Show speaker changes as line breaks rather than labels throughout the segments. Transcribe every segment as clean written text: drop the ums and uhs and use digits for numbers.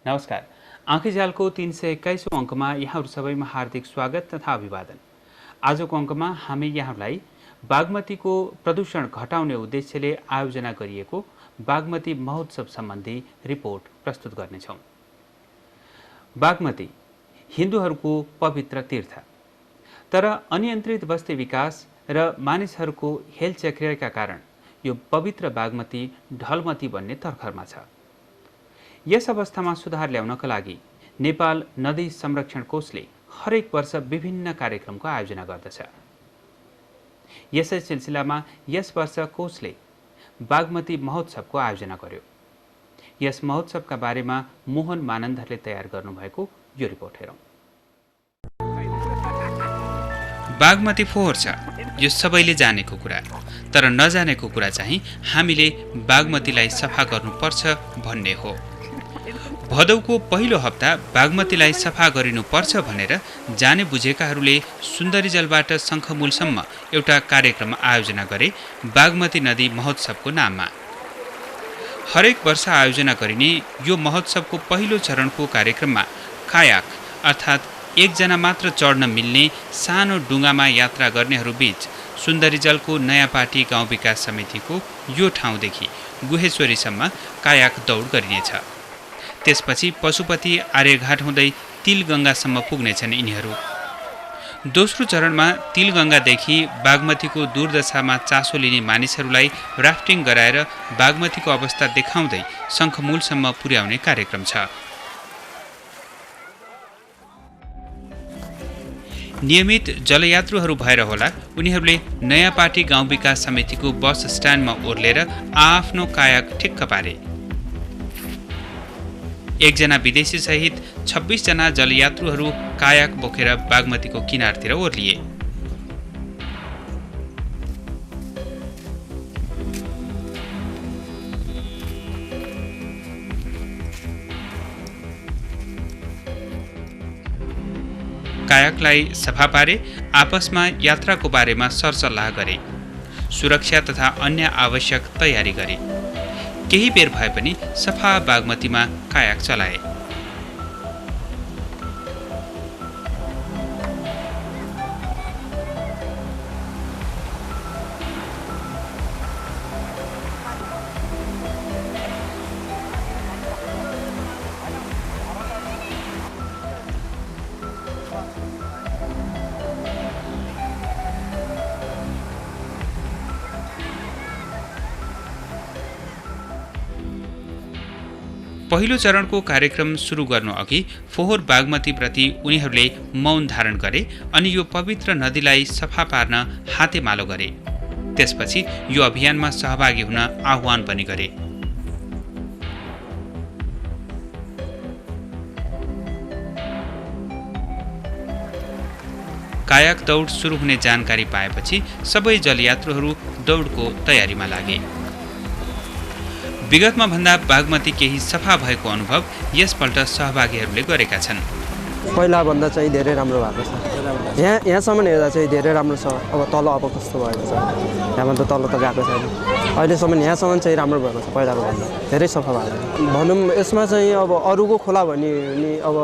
नमस्कार। आँखीजालको 321औं अङ्कमा यहाँहरू सबैमा हार्दिक स्वागत तथा अभिवादन। आजको अङ्कमा हामी यहाँलाई बागमतीको प्रदूषण घटाउने उद्देश्यले आयोजना गरिएको बागमती महोत्सव सम्बन्धी रिपोर्ट प्रस्तुत गर्नेछौँ। बागमती हिन्दूहरूको पवित्र तीर्थ, तर अनियन्त्रित बस्ती विकास र मानिसहरूको हेलचक्र्याका कारण यो पवित्र बागमती ढलमती बन्ने तर्खरमा छ। यस अवस्थामा सुधार ल्याउनका लागि नेपाल नदी संरक्षण कोषले हरेक वर्ष विभिन्न कार्यक्रमको आयोजना गर्दछ। यसै सिलसिलामा यस वर्ष कोषले बागमती महोत्सवको आयोजना गर्यो। यस महोत्सवका बारेमा मोहन मानन्दरले तयार गर्नुभएको यो रिपोर्ट हेरौँ। बागमती फोहोर छ, यो सबैले जानेको कुरा, तर नजानेको कुरा चाहिँ हामीले बागमतीलाई सफा गर्नुपर्छ भन्ने हो। भदौको पहिलो हप्ता बागमतीलाई सफा गरिनुपर्छ भनेर जाने बुझेकाहरूले सुन्दरी जलबाट शङ्खमूलसम्म एउटा कार्यक्रम आयोजना गरे बागमती नदी महोत्सवको नाममा। हरेक वर्ष आयोजना गरिने यो महोत्सवको पहिलो चरणको कार्यक्रममा कायाक अर्थात् एकजना मात्र चढ्न मिल्ने सानो डुङ्गामा यात्रा गर्नेहरूबीच सुन्दरी जलको नयाँ पाटी गाउँ विकास समितिको यो ठाउँदेखि गुहेश्वरीसम्म कायाक दौड गरिनेछ। त्यसपछि पशुपति आर्यघाट हुँदै तिलगङ्गासम्म पुग्नेछन् यिनीहरू। दोस्रो चरणमा तिलगङ्गादेखि बागमतीको दुर्दशामा चासो लिने मानिसहरूलाई राफ्टिङ गराएर बागमतीको अवस्था देखाउँदै शङ्खमूलसम्म पुर्याउने कार्यक्रम छ। नियमित जलयात्रुहरू भएर होला उनीहरूले नयाँ पाटी गाउँ विकास समितिको बस स्ट्यान्डमा ओर्लेर आफ्नो कायाक ठिक्क पारे। एकजना विदेशी सहित 26 जना जलयात्रुहरू कायाक बोकेर बागमतीको किनारतिर ओर्लिए। कायाकलाई सफा पारे, आपसमा यात्राको बारेमा सरसल्लाह गरे, सुरक्षा तथा अन्य आवश्यक तयारी गरे। केही बेर भए पनि सफा बागमतीमा कायाक चलाए। पहिलो चरणको कार्यक्रम सुरु गर्नु अघि फोहोर बागमतीप्रति उनीहरूले मौन धारण गरे अनि यो पवित्र नदीलाई सफा पार्न हातेमालो गरे। त्यसपछि यो अभियानमा सहभागी हुन आह्वान पनि गरे। कायाक दौड सुरु हुने जानकारी पाएपछि सबै जलयात्रुहरू दौडको तयारीमा लागे। विगतमा भन्दा बागमती केही सफा भएको अनुभव यसपल्ट सहभागीहरूले गरेका छन्।
पहिला भन्दा चाहिँ धेरै राम्रो भएको छ। यहाँसम्म हेर्दा चाहिँ धेरै राम्रो छ। अब तल अब कस्तो भएको छ, यहाँभन्दा तल त गएको छैन। अहिलेसम्म यहाँसम्म चाहिँ राम्रो भएको छ, पहिलाको भन्दा धेरै सफा भएको छ। भनौँ यसमा चाहिँ अब अरूको खोला भने नि अब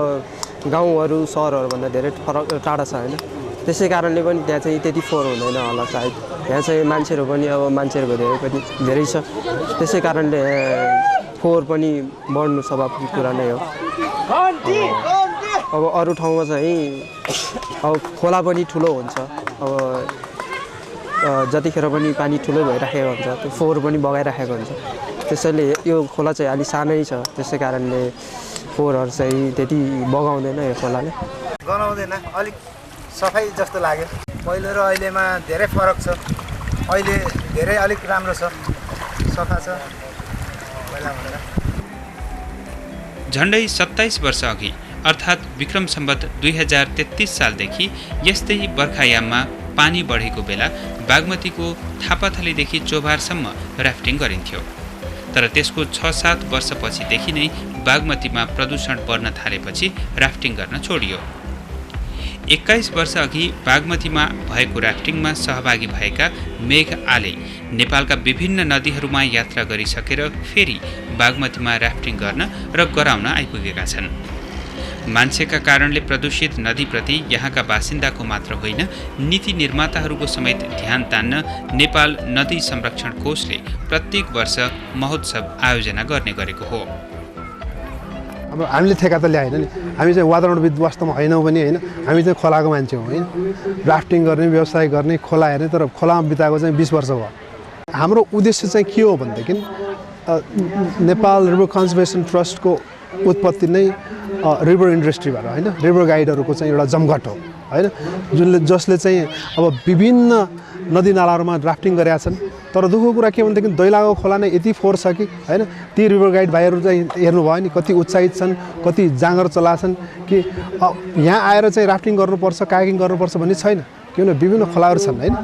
गाउँहरू सहरहरूभन्दा धेरै फरक टाढा छ होइन। त्यसै कारणले पनि त्यहाँ चाहिँ त्यति फोहोर हुँदैन होला सायद। यहाँ चाहिँ मान्छेहरू पनि अब मान्छेहरूको धेरै छ, त्यसै कारणले फोहोर पनि बढ्नु स्वाभाविक कुरा नै हो। अब अरू ठाउँमा चाहिँ अब खोला पनि ठुलो हुन्छ, अब जतिखेर पनि पानी ठुलो भइराखेको हुन्छ, त्यो फोहोर पनि बगाइराखेको हुन्छ। त्यसैले यो खोला चाहिँ अलिक सानै छ, त्यसै कारणले फोहोरहरू चाहिँ त्यति बगाउँदैन यो खोलाले।
गनाउँदैन, अलिक सफाइ जस्तो लाग्यो। पहिलो र अहिलेमा धेरै फरक छ। अहिले धेरै अलिक राम्रो छ, सफा छ पहिला भनेर।
झन्डै 27 वर्ष अघि अर्थात् विक्रम सम्वत 2033 सालदेखि यस्तै बर्खायाममा पानी बढेको बेला बागमतीको थापाथलीदेखि चोभारसम्म राफ्टिङ गरिन्थ्यो। तर त्यसको 6-7 वर्षपछिदेखि नै बागमतीमा प्रदूषण बढ्न थालेपछि राफ्टिङ गर्न छोडियो। 21 वर्ष अघि बागमतीमा भएको राफ्टिङमा सहभागी भएका मेघ आले नेपालका विभिन्न नदीहरूमा यात्रा गरिसकेर फेरि बागमतीमा राफ्टिङ गर्न र गराउन आइपुगेका छन्। मान्छेका कारणले प्रदूषित नदीप्रति यहाँका बासिन्दाको मात्र होइन, नीति निर्माताहरूको समेत ध्यान तान्न नेपाल नदी संरक्षण कोषले प्रत्येक वर्ष महोत्सव आयोजना गर्ने गरेको हो।
अब हामीले ठेका त ल्याएन नि, हामी चाहिँ वातावरणविद वास्तवमा होइनौँ पनि होइन, हामी चाहिँ खोलाको मान्छे हौँ होइन। राफ्टिङ गर्ने, व्यवसाय गर्ने, खोला हेर्ने, तर खोलामा बिताएको चाहिँ 20 वर्ष भयो। हाम्रो उद्देश्य चाहिँ के हो भनेदेखि नेपाल रिभर कन्जर्भेसन ट्रस्टको उत्पत्ति नै रिभर इन्डस्ट्रीबाट होइन, रिभर गाइडहरूको चाहिँ एउटा जमघट हो होइन, जसले चाहिँ अब विभिन्न नदीनालाहरूमा राफ्टिङ गरेका छन्। तर दुःखको कुरा के भनेदेखि दैलाको खोला नै यति फोहोर छ कि होइन, ती रिभर गाइड भाइहरू चाहिँ हेर्नुभयो नि कति उत्साहित छन्, कति जाँगर चलाछन् कि यहाँ आएर चाहिँ राफ्टिङ गर्नुपर्छ, कायाकिङ गर्नुपर्छ भन्ने छैन। किनभने विभिन्न खोलाहरू छन् होइन,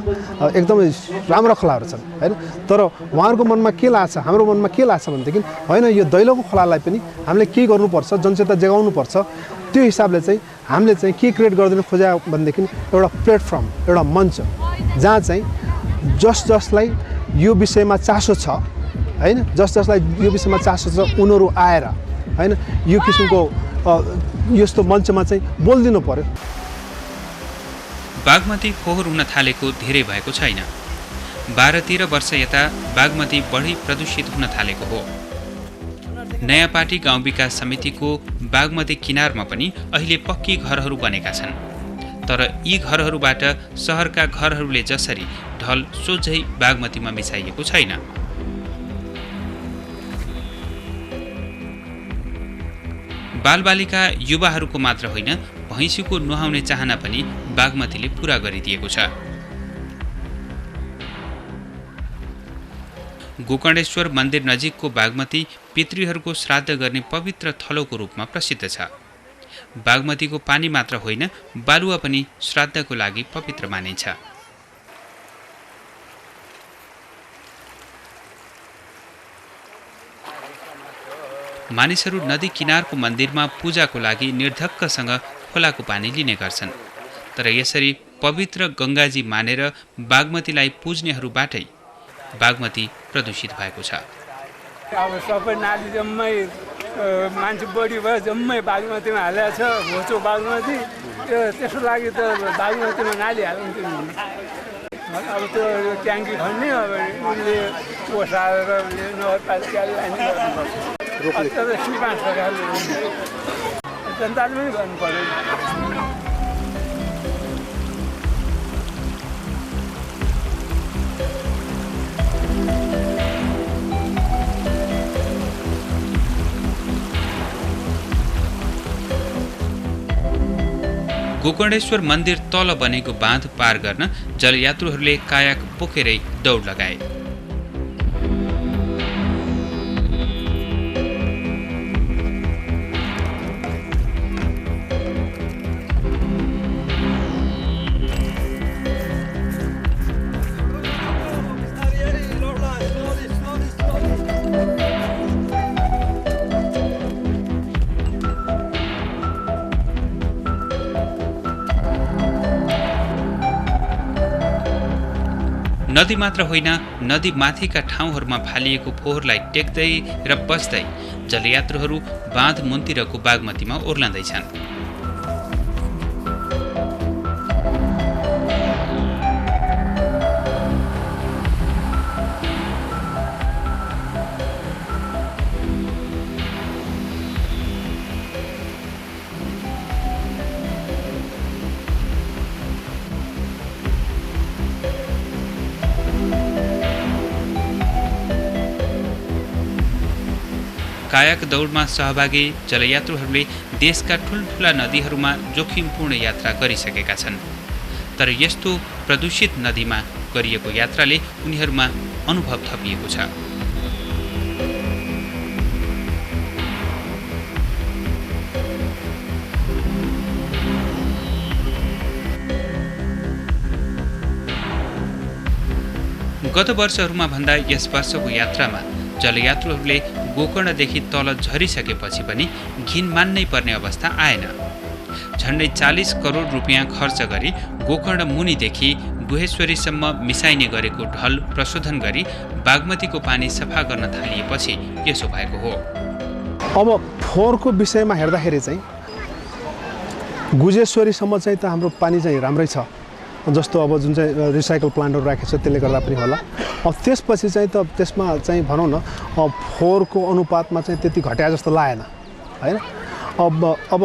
एकदमै राम्रो खोलाहरू छन् होइन। तर उहाँहरूको मनमा के लाग्छ, हाम्रो मनमा के लाग्छ भनेदेखि होइन, यो दैलोको खोलालाई पनि हामीले के गर्नुपर्छ, जनचेतना जगाउनुपर्छ। त्यो हिसाबले चाहिँ हामीले चाहिँ के क्रिएट गरिदिनु खोज्या भनेदेखि एउटा प्लेटफर्म, एउटा मञ्च जहाँ चाहिँ जसलाई यो विषयमा चासो छ होइन, जसलाई यो विषयमा चासो छ उनीहरू आएर होइन यो किसिमको यस्तो मञ्चमा चाहिँ बोलिदिनु पर्यो।
बागमती फोहोर हुन थालेको धेरै भएको छैन। 12-13 वर्ष यता बागमती बढी प्रदूषित हुन थालेको हो। नयाँपाटी गाउँ विकास समितिको बागमती किनारमा पनि अहिले पक्की घरहरू बनेका छन्। तर यी घरहरूबाट सहरका घरहरूले जसरी ढल सोझै बागमतीमा मिसाइएको छैन। बालबालिका युवाहरूको मात्र होइन, भैँसीको नुहाउने चाहना पनि बागमतीले पूरा गरिदिएको छ। गोकर्णेश्वर मन्दिर नजिकको बागमती पितृहरूको श्राद्ध गर्ने पवित्र थलोको रूपमा प्रसिद्ध छ। बागमतीको पानी मात्र होइन, बालुवा पनि श्राद्धको लागि पवित्र मानिन्छ। मानिसहरू नदी किनारको मन्दिरमा पूजाको लागि निर्धक्कसँग खोलाको पानी लिने गर्छन्। तर यसरी पवित्र गङ्गाजी मानेर बागमतीलाई पुज्नेहरूबाटै बागमती प्रदूषित भएको छ।
अब सबै नाली जम्मै मान्छे बढी भयो, जम्मै बागमतीमा हालेको छ। होचो बागमती त्यसको लागि त बागमतीमा नाली हाल्नु अब त्यो ट्याङ्की खन्ने, अब उसले पोसाएर नगरपालिकाले लाने गर्नुपर्छ। तर सिपास सरकारले जनताले पनि गर्नु पर्यो।
गोकर्णेश्वर मन्दिर तल बनेको बाँध पार गर्न जलयात्रुहरूले कायाक बोकेरै दौड लगाए। नदी मात्र होइन, नदी माथिका ठाउँहरूमा फालिएको फोहोरलाई टेक्दै र बस्दै जलयात्रुहरू बाँध मुन्तिरको बागमतीमा ओर्लँदैछन्। कायाक दौडमा सहभागी जलयात्रुहरूले देशका ठुल्ठुला नदीहरूमा जोखिमपूर्ण यात्रा गरिसकेका छन्। तर यस्तो प्रदूषित नदीमा गरिएको यात्राले उनीहरूमा अनुभव थपिएको छ। गत वर्षहरूमा भन्दा यस वर्षको यात्रामा जलयात्रुहरूले गोकर्णदेखि तल झरिसकेपछि पनि घिन मान्नै पर्ने अवस्था आएन। झन्डै 40 करोड रुपियाँ खर्च गरी गोकर्ण मुनिदेखि गुहेश्वरीसम्म मिसाइने गरेको ढल प्रशोधन गरी बागमतीको पानी सफा गर्न थालिएपछि यसो भएको हो।
अब फोहोरको विषयमा हेर्दाखेरि चाहिँ गुजेश्वरीसम्म चाहिँ त हाम्रो पानी चाहिँ राम्रै छ, जस्तो अब जुन चाहिँ रिसाइकल प्लान्टहरू राखेको छ त्यसले गर्दा पनि होला। अब त्यसपछि चाहिँ त त्यसमा चाहिँ भनौँ न फोहोरको अनुपातमा चाहिँ त्यति घट्या जस्तो लागेन हैन। अब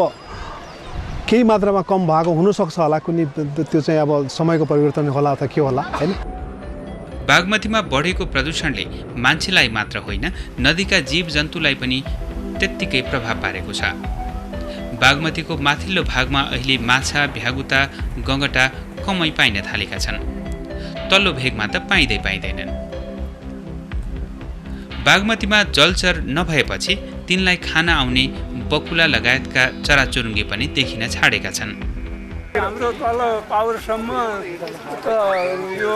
केही मात्रामा कम भएको हुनसक्छ होला, कुनै त्यो चाहिँ अब समयको परिवर्तन होला अथवा के होला हैन।
बागमतीमा बढेको प्रदूषणले मान्छेलाई मात्र होइन नदीका जीवजन्तुलाई पनि त्यत्तिकै प्रभाव पारेको छ। बागमतीको माथिल्लो भागमा अहिले माछा, भ्यागुता, गङ्गटा कमै पाइन थालेका छन्। तल्लो भेगमा त पाइँदैनन्। बागमतीमा जलचर नभएपछि तिनलाई खान आउने बकुला लगायतका चराचुरुङ्गी पनि देखिन छाडेका छन्।
हाम्रो तल पावरसम्म त यो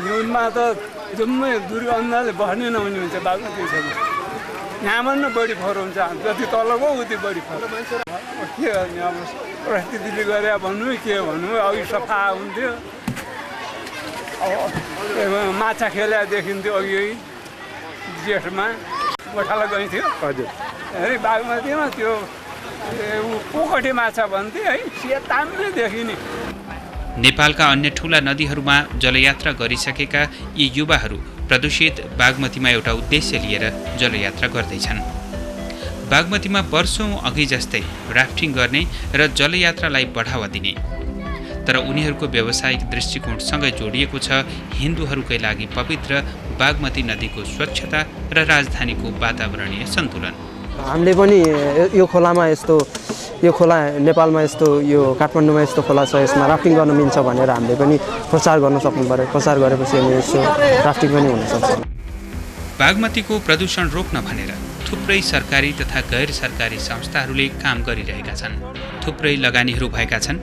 हिउँदमा त जम्मै दुर्गन्धले बस्नै नहुने हुन्छ बागमतीसम्म। यहाँमा न बढी फोहोर हुन्छ, जति तल गयो उति बढी फोहोर। के गर्ने अब परिस्थितिले गरे भन्नु के भन्नु, अघि सफा हुन्थ्यो। अब माछा खेला देखिन्थ्यो अघि जेठमा गोठाला गइन्थ्यो।
हजुर
अरे बागमतीमा त्यो पोखटे माछा भन्थे है, सेतामै देखिने।
नेपालका अन्य ठूला नदीहरूमा जलयात्रा गरिसकेका यी युवाहरू प्रदूषित बागमतीमा एउटा उद्देश्य लिएर जलयात्रा गर्दैछन्। बागमतीमा वर्षौं अघि जस्तै राफ्टिङ गर्ने र जलयात्रालाई बढावा दिने। तर उनीहरूको व्यावसायिक दृष्टिकोणसँगै जोडिएको छ हिन्दूहरूकै लागि पवित्र बागमती नदीको स्वच्छता र राजधानीको वातावरणीय सन्तुलन।
हामीले पनि यो खोलामा यस्तो, यो खोला नेपालमा यस्तो, यो काठमाडौँमा यस्तो खोला छ, यसमा राफ्टिङ गर्न मिल्छ भनेर हामीले पनि प्रचार गर्न सक्नु पर्यो। प्रचार गरेपछि हामी यसो राफ्टिङ पनि हुनसक्छ।
बागमतीको प्रदूषण रोक्न भनेर थुप्रै सरकारी तथा गैर सरकारी संस्थाहरूले काम गरिरहेका छन्। थुप्रै लगानीहरू भएका छन्,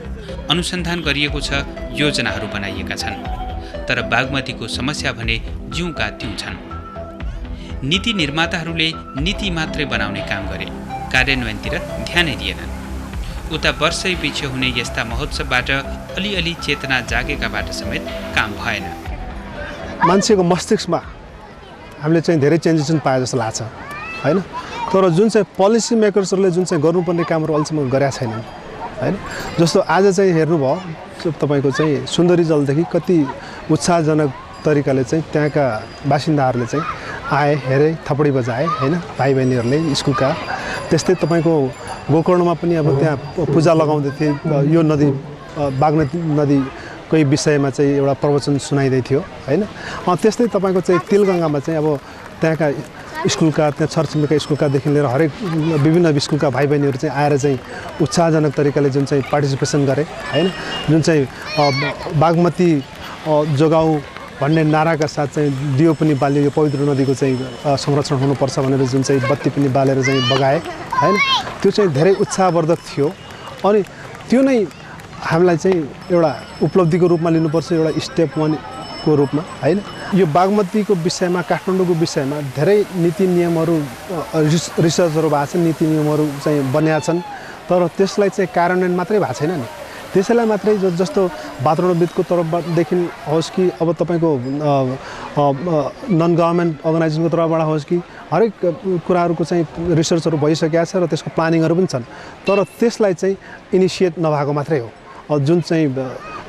अनुसन्धान गरिएको छ, योजनाहरू बनाइएका छन्। तर बागमतीको समस्या भने ज्यूका त्यौं छन्। नीति निर्माताहरूले नीति मात्रै बनाउने काम गरे, कार्यान्वयनतिर ध्यानै दिएनन्। उता वर्षै पछि हुने यस्ता महोत्सवबाट अलिअलि चेतना जागेकाबाट समेत काम भएन।
मान्छेको मस्तिष्कमा हामीले चाहिँ धेरै चेन्जेस पाए जस्तो लाग्छ हैन। तर जुन चाहिँ पोलिसी मेकर्सहरूले जुन चाहिँ गर्नुपर्ने कामहरू अहिलेसम्म गरेका छैनन् हैन। जस्तो आज चाहिँ हेर्नुभयो तपाईँको चाहिँ सुन्दरी जलदेखि कति उत्साहजनक तरिकाले चाहिँ त्यहाँका बासिन्दाहरूले चाहिँ आए, हेरे, थपडी बजाए हैन, भाइ बहिनीहरूले स्कुलका। त्यस्तै तपाईँको गोकर्णमा पनि अब त्यहाँ पूजा लगाउँदै थिए। यो नदी बागमती नदीकै विषयमा चाहिँ एउटा प्रवचन सुनाइदै थियो हैन। त्यस्तै तपाईँको चाहिँ तिलगङ्गामा चाहिँ अब त्यहाँका स्कुलका, त्यहाँ छरछिमेका स्कुलकादेखि लिएर हरेक विभिन्न स्कुलका भाइ बहिनीहरू चाहिँ आएर चाहिँ उत्साहजनक तरिकाले जुन चाहिँ पार्टिसिपेसन गरे हैन। जुन चाहिँ बागमती जोगाऊ भन्ने नाराका साथ चाहिँ दियो पनि बाल्यो, यो पवित्र नदीको चाहिँ संरक्षण हुनुपर्छ भनेर जुन चाहिँ बत्ती पनि बालेर चाहिँ बगाए हैन। त्यो चाहिँ धेरै उत्साहवर्धक थियो। अनि त्यो नै हामीलाई चाहिँ एउटा उपलब्धिको रूपमा लिनुपर्छ, एउटा स्टेप 1 को रूपमा हैन। यो बागमतीको विषयमा, काठमाडौँको विषयमा धेरै नीति नियमहरू रिसर्चहरू भएको छ, नीति नियमहरू चाहिँ बनिया छन्। तर त्यसलाई चाहिँ कार्यान्वयन मात्रै भएको छैन नि। त्यसैलाई मात्रै जस्तो वातावरणविदको तर्फदेखि होस् कि अब तपाईँको नन गभर्मेन्ट अर्गनाइजेसनको तर्फबाट होस् कि हरेक कुराहरूको चाहिँ रिसर्चहरू भइसकेको छ र त्यसको प्लानिङहरू पनि छन्। तर त्यसलाई चाहिँ इनिसिएट नभएको मात्रै हो। जुन चाहिँ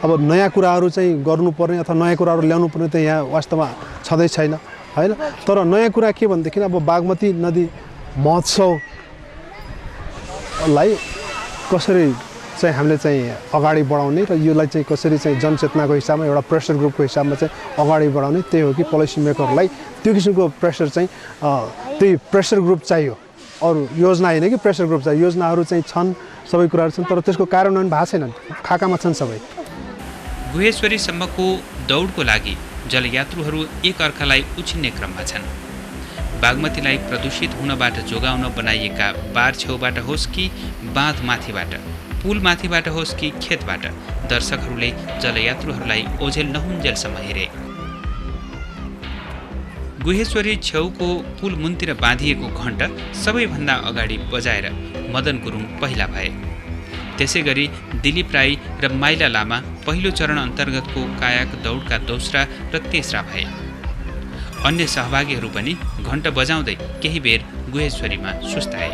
अब नयाँ कुराहरू चाहिँ गर्नुपर्ने अथवा नयाँ कुराहरू ल्याउनुपर्ने त यहाँ वास्तवमा छँदै छैन हैन। तर नयाँ कुरा के भनेदेखि अब बागमती नदी महोत्सवलाई कसरी चाहिँ हामीले चाहिँ अगाडि बढाउने र यसलाई चाहिँ कसरी चाहिँ जनचेतनाको हिसाबमा एउटा प्रेसर ग्रुपको हिसाबमा चाहिँ अगाडि बढाउने, त्यही हो कि पोलिसी मेकरलाई त्यो किसिमको प्रेसर चाहिँ त्यही प्रेसर ग्रुप चाहियो। अरू योजना होइन कि प्रेसर ग्रुप चाहियो। योजनाहरू चाहिँ छन्, सबै कुराहरू छन्, तर त्यसको कार्यान्वयन भएको छैनन्, खाकामा छन् सबै।
गुहेश्वरीसम्मको दौडको लागि जलयात्रुहरू एक अर्कालाई उछिन्ने क्रममा छन्। बागमतीलाई प्रदूषित हुनबाट जोगाउन बनाइएका बार छेउबाट होस् कि बाँध माथिबाट, पुल माथिबाट होस् कि खेतबाट दर्शकहरूले जलयात्रुहरूलाई ओझेल नहुन्जेलसम्म हेरे। गुहेश्वरी छेउको पुल मुनतिर बाँधिएको घण्ट सबैभन्दा अगाडि बजाएर मदन गुरुङ पहिला भए। त्यसै गरी दिलीप राई र माइला लामा पहिलो चरण अन्तर्गतको कायाक दौडका दोस्रा र तेस्रा भए। अन्य सहभागीहरू पनि घण्ट बजाउँदै केही बेर गुहेश्वरीमा सुस्ताए।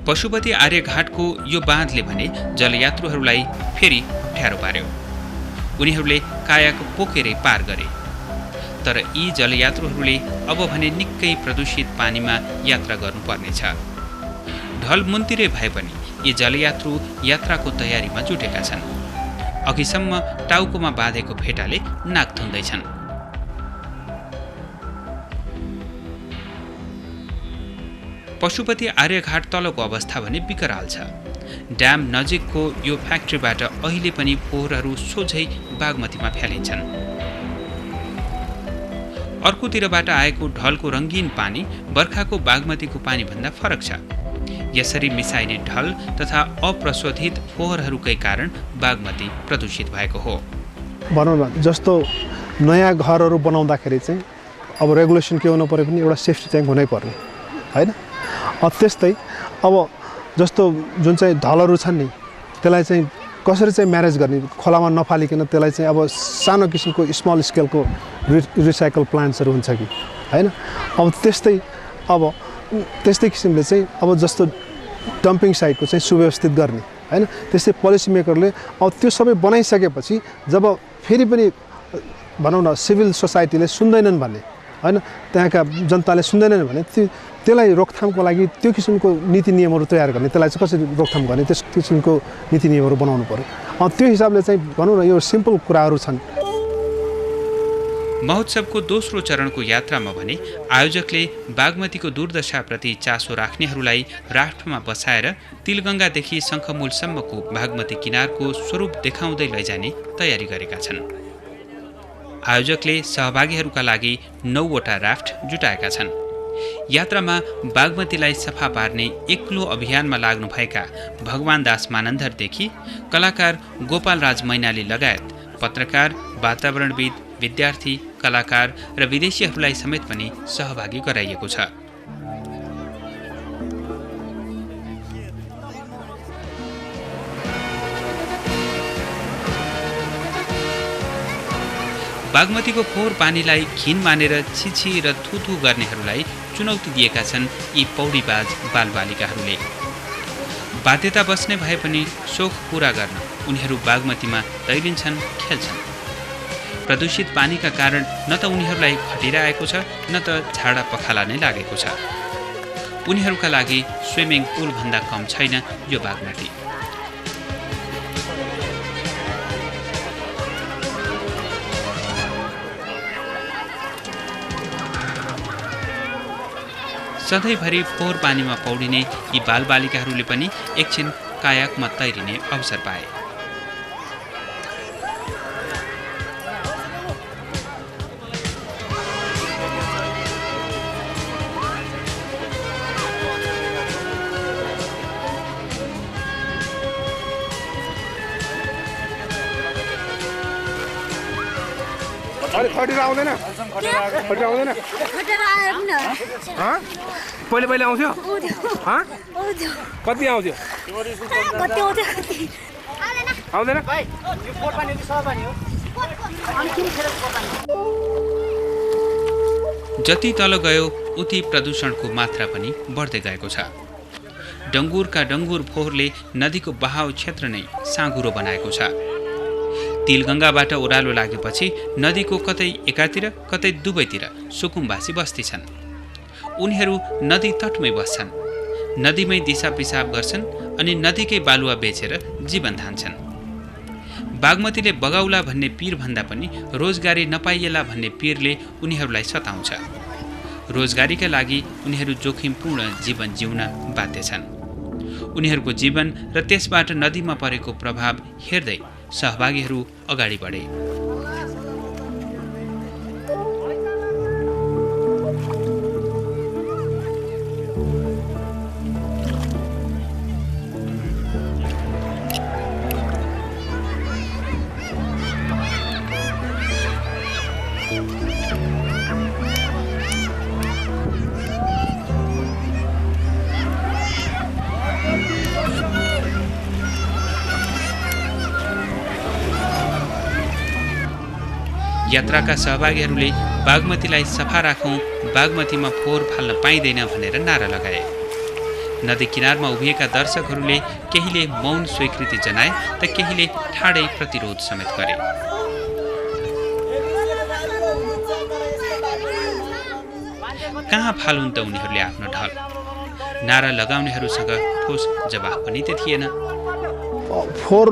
पशुपति आर्यघाटको यो बाँधले भने जलयात्रुहरूलाई फेरि अप्ठ्यारो पार्यो। उनीहरूले कायाक पोकेरै पार गरे। तर यी जलयात्रुहरूले अब भने निकै प्रदूषित पानीमा यात्रा गर्नुपर्नेछ। ढल मुन्तिरै भए पनि यी जलयात्रु यात्राको तयारीमा जुटेका छन्। अघिसम्म टाउकोमा बाँधेको फेटाले नाक थुन्दैछन्। पशुपति आर्यघाट तलको अवस्था भने विकराल छ। ड्याम नजिकको यो फ्याक्ट्रीबाट अहिले पनि फोहोरहरू सोझै बागमतीमा फ्यालिन्छन्। अर्कोतिरबाट आएको ढलको रङ्गीन पानी बर्खाको बागमतीको पानीभन्दा फरक छ। यसरी मिसाइने ढल तथा अप्रशोधित फोहोरहरूकै कारण बागमती प्रदूषित भएको हो।
भनौँ न जस्तो नयाँ घरहरू बनाउँदाखेरि चाहिँ अब रेगुलेसन के हुनु पऱ्यो भने एउटा सेफ्टी ट्याङ्क हुनै पर्ने होइन। त्यस्तै अब जस्तो जुन चाहिँ ढलहरू छन् नि त्यसलाई चाहिँ कसरी चाहिँ म्यानेज गर्ने, खोलामा नफालिकन त्यसलाई चाहिँ अब सानो किसिमको स्मल स्केलको रिसाइकल प्लान्ट्सहरू हुन्छ कि होइन। अब त्यस्तै किसिमले चाहिँ अब जस्तो डम्पिङ साइटको चाहिँ सुव्यवस्थित गर्ने होइन। त्यस्तै पोलिसी मेकरले अब त्यो सबै बनाइसकेपछि जब फेरि पनि भनौँ न सिभिल सोसाइटीले सुन्दैनन् भने होइन, त्यहाँका जनताले सुन्दैनन् भने त्यसलाई रोकथामको लागि त्यो किसिमको नीति नियमहरू तयार गर्ने, त्यसलाई चाहिँ कसरी रोकथाम गर्ने त्यस किसिमको नीति नियमहरू बनाउनु पर्यो। त्यो हिसाबले चाहिँ भनौँ न यो सिम्पल कुराहरू छन्।
महोत्सवको दोस्रो चरणको यात्रामा भने आयोजकले बागमतीको दुर्दशाप्रति चासो राख्नेहरूलाई राफ्टमा बसाएर तिलगङ्गादेखि शङ्खमूलसम्मको बागमती किनारको स्वरूप देखाउँदै लैजाने तयारी गरेका छन्। आयोजकले सहभागीहरूका लागि 9वटा राफ्ट जुटाएका छन्। यात्रामा बागमतीलाई सफा पार्ने एक्लो अभियानमा लाग्नुभएका भगवान दास मानन्धरदेखि कलाकार गोपाल राज मैनाली लगायत पत्रकार, वातावरणविद, विद्यार्थी, कलाकार र विदेशीहरूलाई समेत पनि सहभागी गराइएको छ। बागमतीको फोहोर पानीलाई घिन मानेर छिछि र थुथु गर्नेहरूलाई चुनौती दिएका छन् यी पौडीबाज बालबालिकाहरूले। बाध्यता बस्ने भए पनि सोख पूरा गर्न उनीहरू बागमतीमा तैरिन्छन्, खेल्छन्। प्रदूषित पानीका कारण न त उनीहरूलाई खटिरा आएको छ न त झाडा पखाला नै लागेको छ। उनीहरूका लागि स्विमिङ पुलभन्दा कम छैन यो बागमती। सधैँभरि फोहोर पानीमा पौडिने यी बालबालिकाहरूले पनि एकछिन कायाकमा तैरिने अवसर पाए।
खटेरा आउँदैन? पहिले आउँथ्यो? कति आउँथ्यो? आउँदैन?
जति तल गयो उति प्रदूषणको मात्रा पनि बढ्दै गएको छ। डङ्गुरका डङ्गुर फोहोरले नदीको बहाव क्षेत्र नै साँघुरो बनाएको छ। तिलगङ्गाबाट ओह्रालो लागेपछि नदीको कतै एकातिर कतै दुवैतिर सुकुम्बासी बस्ती छन्। उनीहरू नदी तटमै बस्छन्, नदीमै दिसा पिसाब गर्छन् अनि नदीकै बालुवा बेचेर जीवन धान्छन्। बागमतीले बगाउला भन्ने पीर भन्दा पनि रोजगारी नपाइएला भन्ने पीरले उनीहरूलाई सताउँछ। रोजगारीका लागि उनीहरू जोखिमपूर्ण जीवन जिउन बाध्य छन्। उनीहरूको जीवन र त्यसबाट नदीमा परेको प्रभाव हेर्दै सहभागीहरू अगाडि बढे। यात्राका सहभागीहरूले बागमतीलाई सफा राखौँ, बागमतीमा फोहोर फाल्न पाइँदैन भनेर नारा लगाए। नदी किनारमा उभिएका दर्शकहरूले केहीले मौन स्वीकृति जनाए त केहीले ठाडै प्रतिरोध समेत गरे। कहाँ फालुन् त उनीहरूले आफ्नो ढल? नारा लगाउनेहरूसँग ठोस जवाफ पनि त थिएन।
फोहोर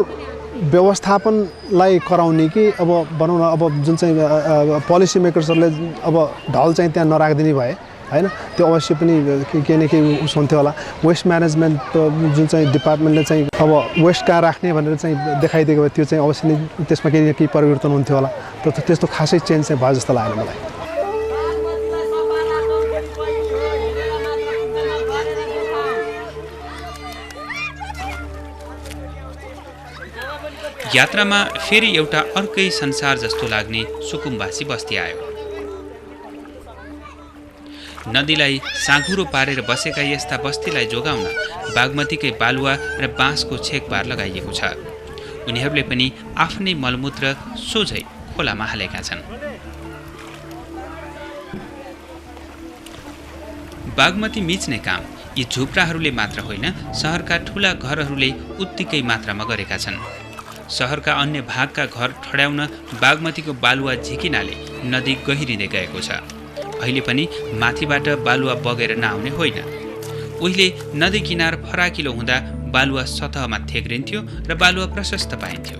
व्यवस्थापनलाई कराउने कि अब भनौँ न, अब जुन चाहिँ पोलिसी मेकर्सहरूले अब ढल चाहिँ त्यहाँ नराखिदिने भए हैन, त्यो अवश्य पनि केही न केही उस हुन्थ्यो होला। वेस्ट म्यानेजमेन्ट जुन चाहिँ डिपार्टमेन्टले चाहिँ अब वेस्ट कहाँ राख्ने भनेर चाहिँ देखाइदिएको भए त्यो चाहिँ अवश्य नै त्यसमा केही न केही परिवर्तन हुन्थ्यो होला। त्यस्तो खासै चेन्ज चाहिँ भयो जस्तो लागेन मलाई।
यात्रामा फेरि एउटा अर्कै संसार जस्तो लाग्ने सुकुम्बासी बस्ती आयो। नदीलाई साँघुरो पारेर बसेका यस्ता बस्तीलाई जोगाउन बागमतीकै बालुवा र बाँसको छेकबार लगाइएको छ। उनीहरूले पनि आफ्नै मलमूत्र सोझै खोलामा हालेका छन्। बागमती मिच्ने काम यी झुप्राहरूले मात्र होइन, सहरका ठूला घरहरूले उत्तिकै मात्रामा गरेका छन्। सहरका अन्य भागका घर ठड्याउन बागमतीको बालुवा झिकिनाले नदी गहिरिँदै गएको छ। अहिले पनि माथिबाट बालुवा बगेर नआउने होइन। उहिले नदी किनार फराकिलो हुँदा बालुवा सतहमा थेग्रिन्थ्यो र बालुवा प्रशस्त पाइन्थ्यो।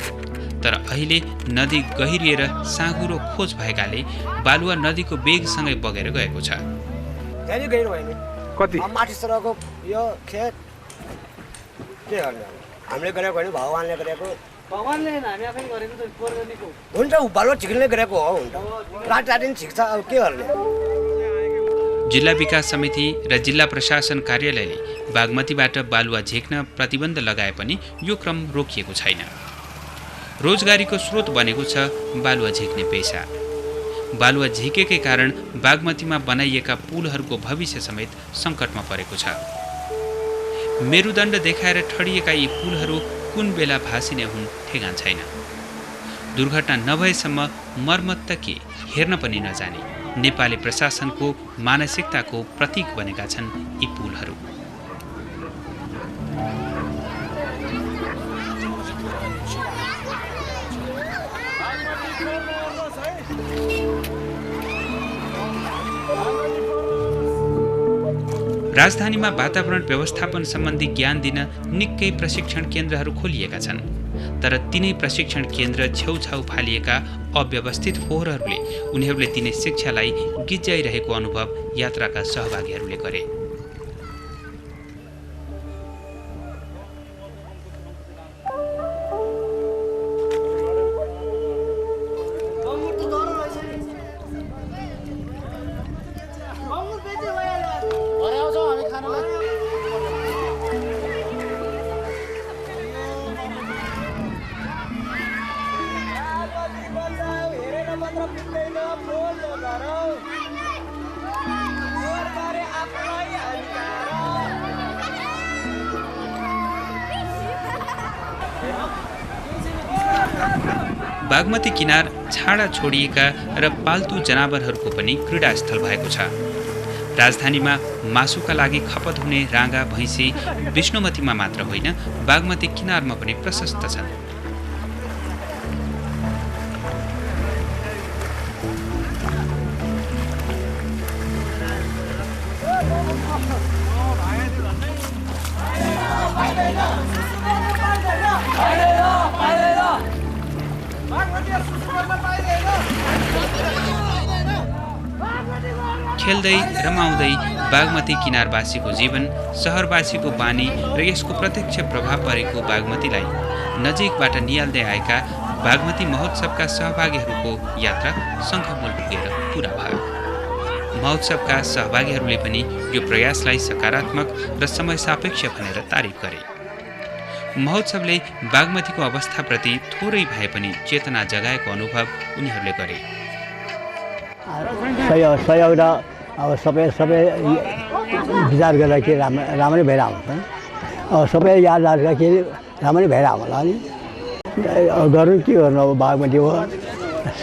तर अहिले नदी गहिरिएर साँघुरो खोज भएकाले बालुवा नदीको वेगसँगै बगेर गएको छ।
कति
माथि सरको यो खेत के गर्ने? हामीले गरेको होइन, भगवानले गरेको। भगवानले हामी आफै गरेको त गर्नेको हुन्छ। बालुवा झिक्ने गरेको हो, हुन्छ। रात दिन झिक्छ, अब के गर्ने?
जिल्ला विकास समिति र जिल्ला प्रशासन कार्यालयले बागमतीबाट बालुवा झिक्न प्रतिबन्ध लगाए पनि यो क्रम रोकिएको छैन। रोजगारीको स्रोत बनेको छ बालुवा झिक्ने पेसा। बालुवा झिकेकै कारण बागमतीमा बनाइएका पुलहरूको भविष्य समेत सङ्कटमा परेको छ। मेरुदण्ड देखाएर ठडिएका यी पुलहरू कुन बेला भासिने हुन् ठेगान छैन। दुर्घटना नभएसम्म मर्मत त के हेर्न पनि नजाने नेपाली प्रशासनको मानसिकताको प्रतीक बनेका छन् यी पुलहरू। राजधानीमा वातावरण व्यवस्थापन सम्बन्धी ज्ञान दिन निकै प्रशिक्षण केन्द्रहरू खोलिएका छन्। तर तिनै प्रशिक्षण केन्द्र छेउछाउ फालिएका अव्यवस्थित फोहोरहरूले उनीहरूले दिने शिक्षालाई गिज्जाइरहेको अनुभव यात्राका सहभागीहरूले गरे। बागमती किनार छाडा छोडिएका र पाल्तु जनावरहरूको पनि क्रीडास्थल भएको छ। राजधानीमा मासुका लागि खपत हुने राँगा भैँसी विष्णुमतीमा मात्र होइन, बागमती किनारमा पनि प्रशस्त छन्। खेल्दै रमाउँदै बागमती किनारवासीको जीवन, सहरवासीको बानी र यसको प्रत्यक्ष प्रभाव परेको बागमतीलाई नजिकबाट निहाल्दै आएका बागमती महोत्सवका सहभागीहरूको यात्रा शङ्खमूल पुगेर पुरा भयो। महोत्सवका सहभागीहरूले पनि यो प्रयासलाई सकारात्मक र समय सापेक्ष भनेर तारिफ गरे। महोत्सवले बागमतीको अवस्थाप्रति थोरै भए पनि चेतना जगाएको अनुभव उनीहरूले गरे।
अब सबै विचार गर्दाखेरि राम्रै भएर आउँछ। अब सबै याद राख्दाखेरि राम्रै भएर आउँला नि। गर्नु के गर्नु, अब बागमती हो,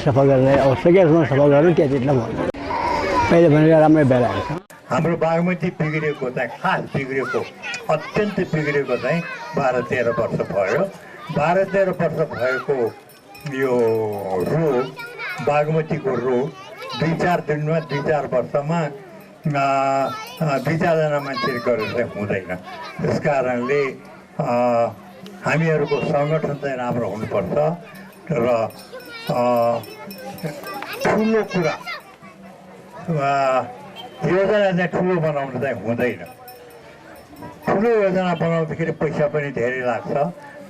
सफा गरेर अब सकेसम्म सफा गर्नु त्यतिलाई भन्नु पहिले भनेर राम्रै भइरहेको छ
हाम्रो बागमती बिग्रेको चाहिँ खास बिग्रेको अत्यन्तै बिग्रेको चाहिँ 12-13 वर्ष भयो 12-13 वर्ष भएको यो रोग बागमतीको रोग 2-4 दिनमा 2-4 वर्षमा 2-4 जना मान्छे गरेर चाहिँ हुँदैन त्यस कारणले हामीहरूको सङ्गठन चाहिँ राम्रो हुनुपर्छ र ठुलो कुरा योजना चाहिँ ठुलो बनाउनु चाहिँ हुँदैन ठुलो योजना बनाउँदाखेरि पैसा पनि धेरै लाग्छ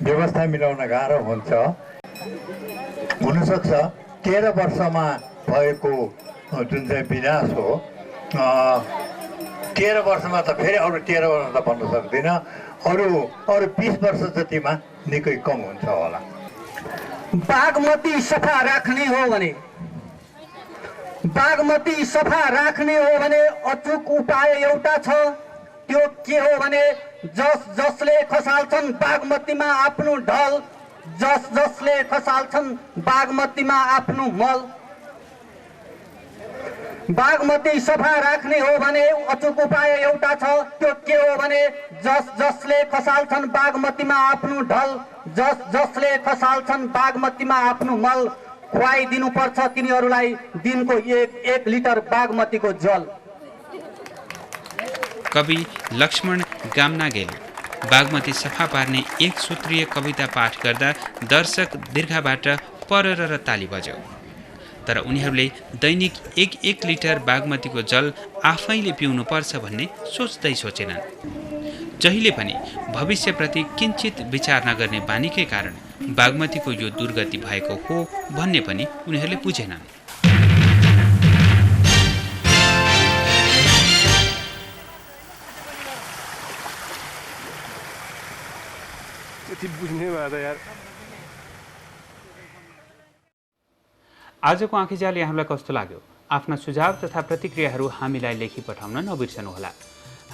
व्यवस्था मिलाउन गाह्रो हुन्छ हुनसक्छ 13 वर्षमा भएको जुन चाहिँ विनाश हो 13 वर्षमा त फेरि अरू 13 वर्ष त भन्न सक्दिनँ अरू 20 वर्ष जतिमा निकै कम हुन्छ होला
बागमती सफा राख्ने हो भने अचुक उपाय एउटा छ त्यो के हो भने जसले खसाल्छन् बागमतीमा आफ्नो ढल जसले खसाल्छन् बागमतीमा आफ्नो मल बागमती सफा राख्ने हो भने अचुक उपाय एउटा छ त्यो के हो भने जसले खसाल्छन् बागमतीमा आफ्नो ढल जसले खसाल्छन् बागमतीमा आफ्नो मल खुवाइदिनु पर्छ तिनीहरूलाई दिनको 1 लिटर बागमतीको जल
कवि लक्ष्मण गामनागेल बागमती सफा पार्ने एक सूत्रीय कविता पाठ गर्दा दर्शक दीर्घबाट परर र ताली बज्यो तर उनीहरूले दैनिक 1 लिटर बागमतीको जल आफैले पिउनुपर्छ भन्ने सोच्दै सोचेनन् जहिले पनि भविष्यप्रति किञ्चित विचार नगर्ने बानीकै कारण बागमतीको यो दुर्गति भएको हो भन्ने पनि उनीहरूले बुझेनन् आजको आँखीजाल यहाँलाई कस्तो लाग्यो आफ्ना सुझाव तथा प्रतिक्रियाहरू हामीलाई लेखी पठाउन नबिर्सनुहोला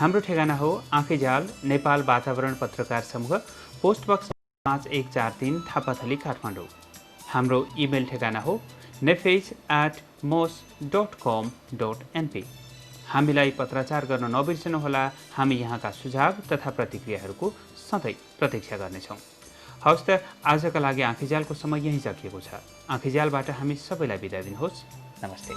हाम्रो ठेगाना हो आँखीजाल नेपाल वातावरण पत्रकार समूह पोस्ट बक्स 5143 थापाथली काठमाडौँ हाम्रो इमेल ठेगाना हो nefage@mos.com.np हामीलाई पत्राचार गर्न नबिर्सनुहोला हामी यहाँका सुझाव तथा प्रतिक्रियाहरूको सधैँ प्रतीक्षा गर्नेछौँ हवस् त आजका लागि आँखीजालको समय यहीँ सकिएको छ आँखीजालबाट हामी सबैलाई बिदा दिनुहोस् नमस्ते